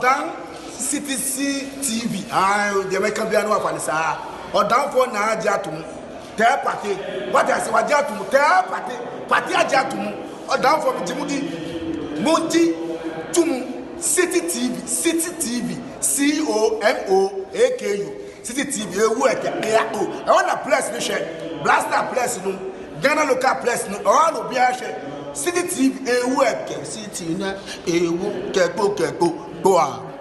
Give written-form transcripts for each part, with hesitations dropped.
Odan CTC TV. The American Biano of Anissa. Odan for Najatum. Tell party. What I say, Wajatum. Tell party. Party Ajatum. Odan for Timothy. Monty Tum. City TV. City TV. COMOAKU. City TV. I want a place to share. Blaster place. Ghana local place. All will be a share. City TV. City na. Keko. Go on.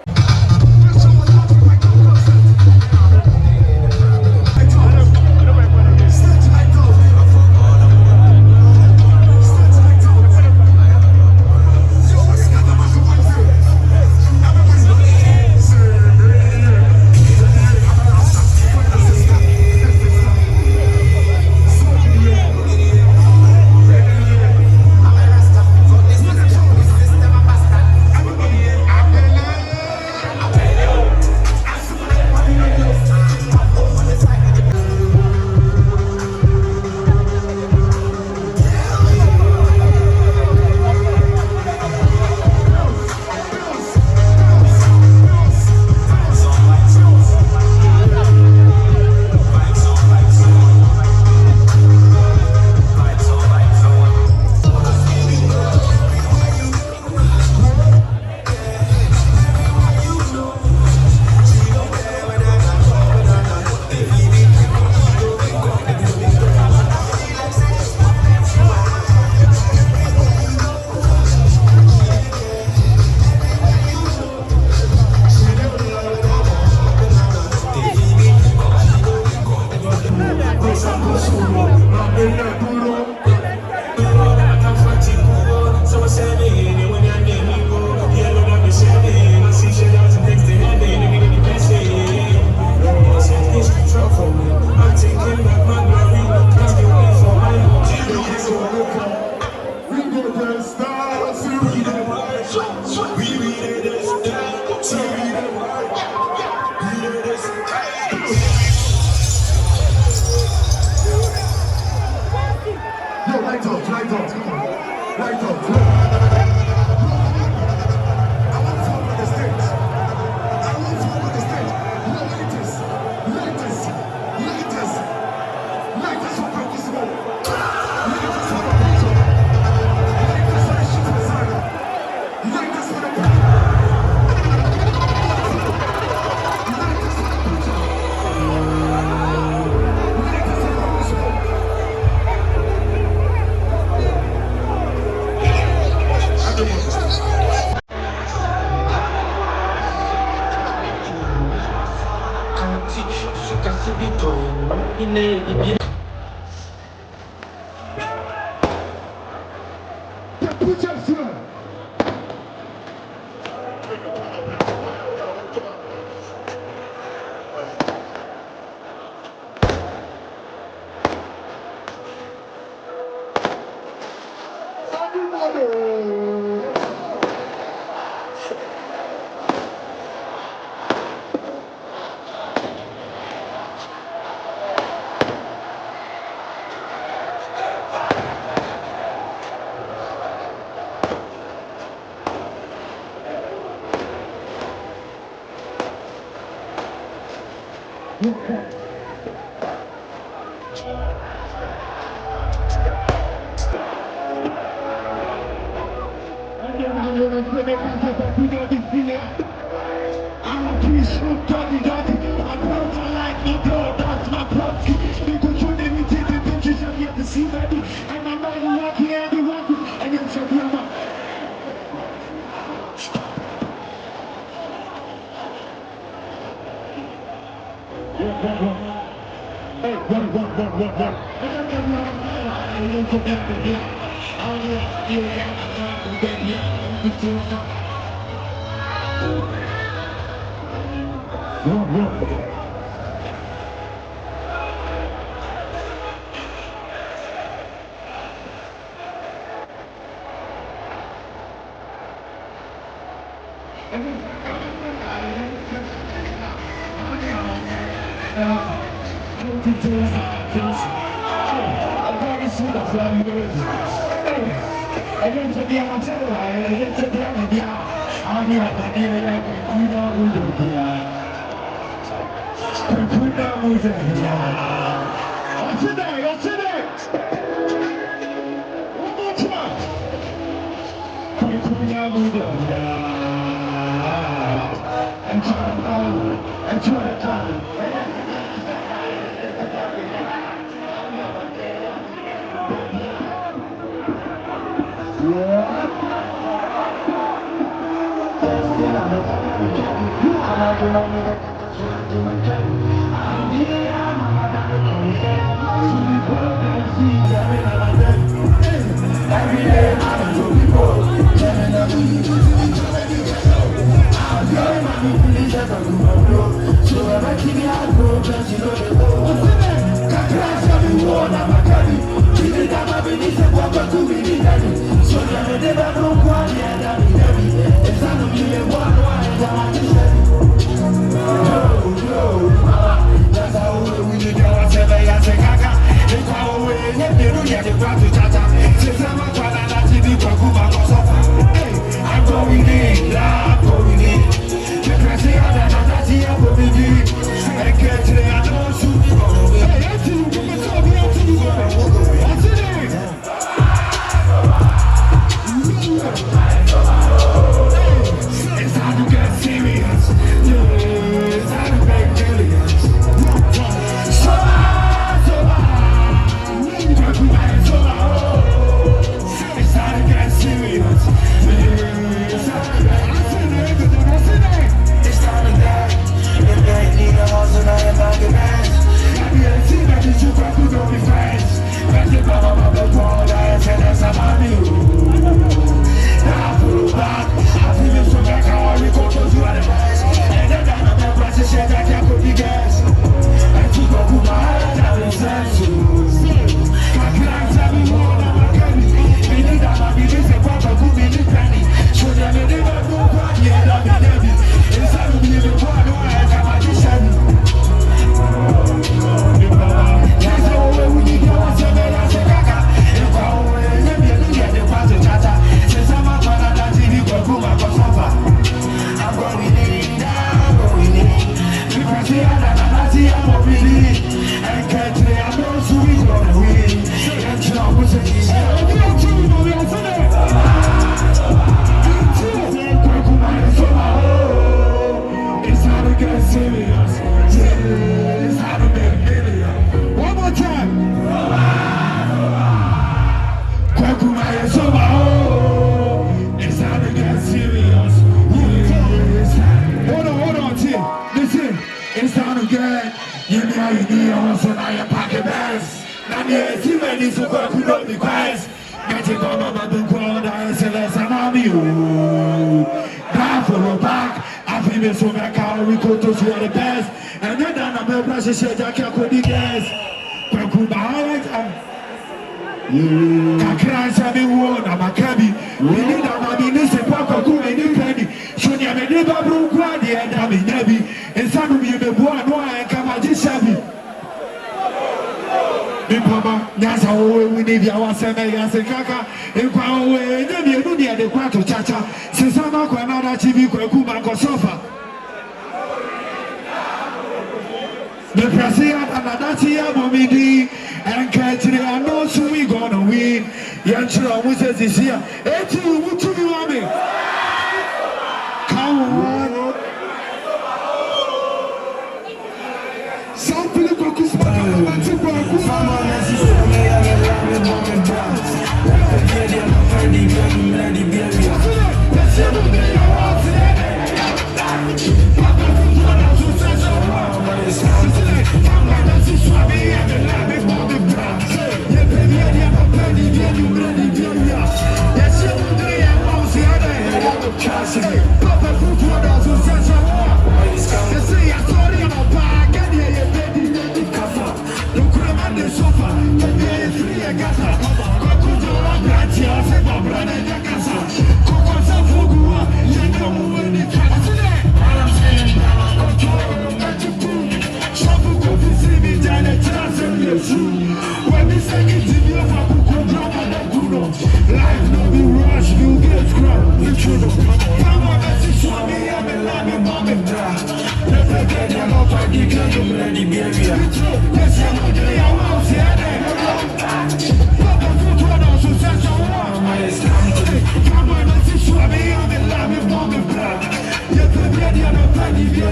Life no be rush, you get scrub.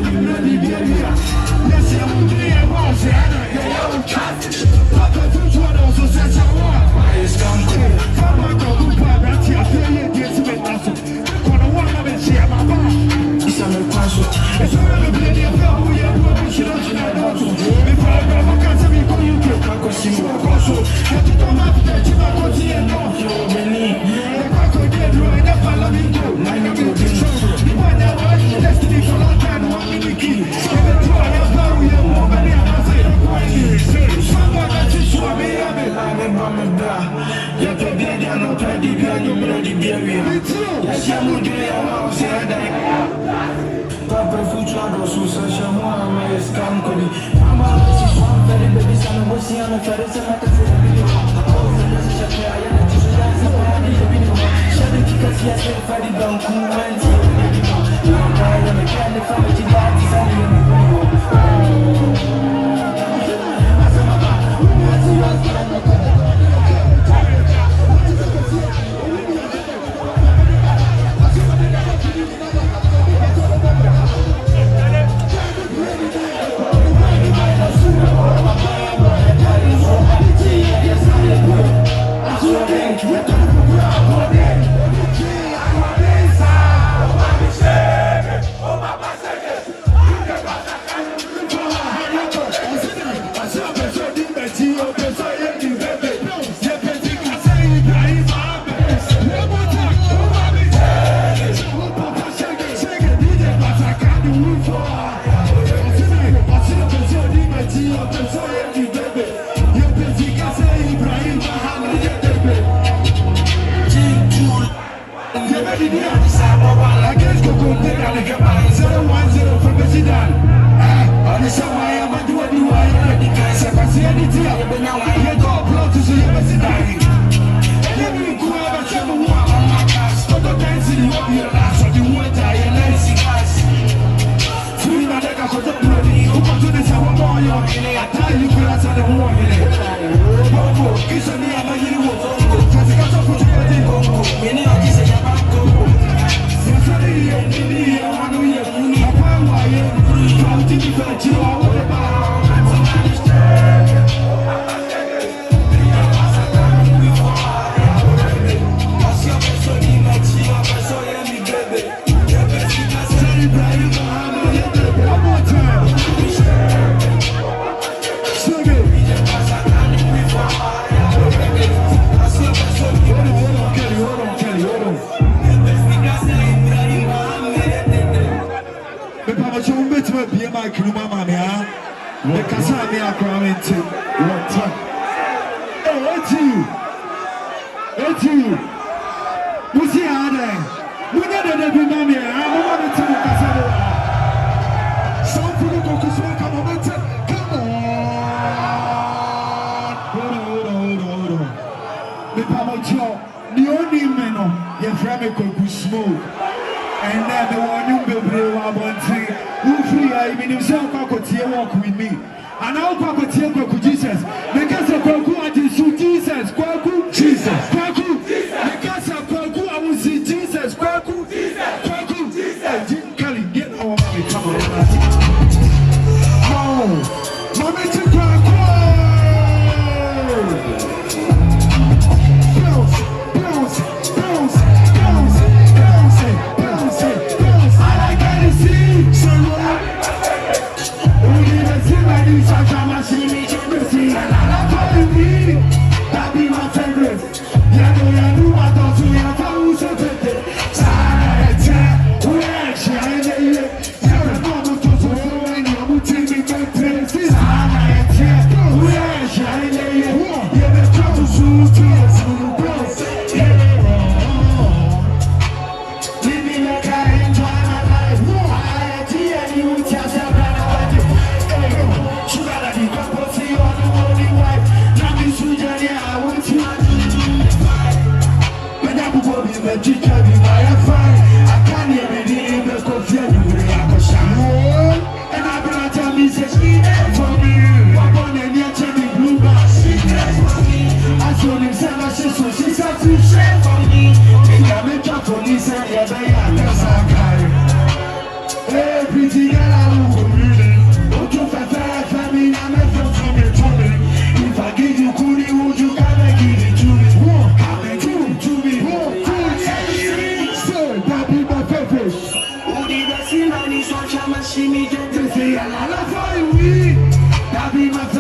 you know the area. Yes, I'm doing a boss, and I don't trust. Papa, which one also says I want? Why is come cool? Papa, go to Papa, I feel you get to me nothing. I'm gonna want to share my bar. It's a little passion. It's already been a film who you have to show you know. If I go, I can't tell you who you get. I go see more also. Have to come up to you, I go see you know. You're really. If I could get right up, I love you. Now you're going to show you. You might never have destiny for long time. I'm in the key. Even though I have power, you have more money. I'm not saying I'm going to someone that you show me. I'm in my bra. You're the baby, I'm not ready. You're ready, baby. Me too. Yes, I'm going to do it. I'm saying that. Papa, future, I'm so social. I'm a scam. I'm a one very baby. I'm a see I'm a ferret. I'm a video. Yes, I'm Freddy Banku and I'm a candy family This is a lot of fun, we. That be my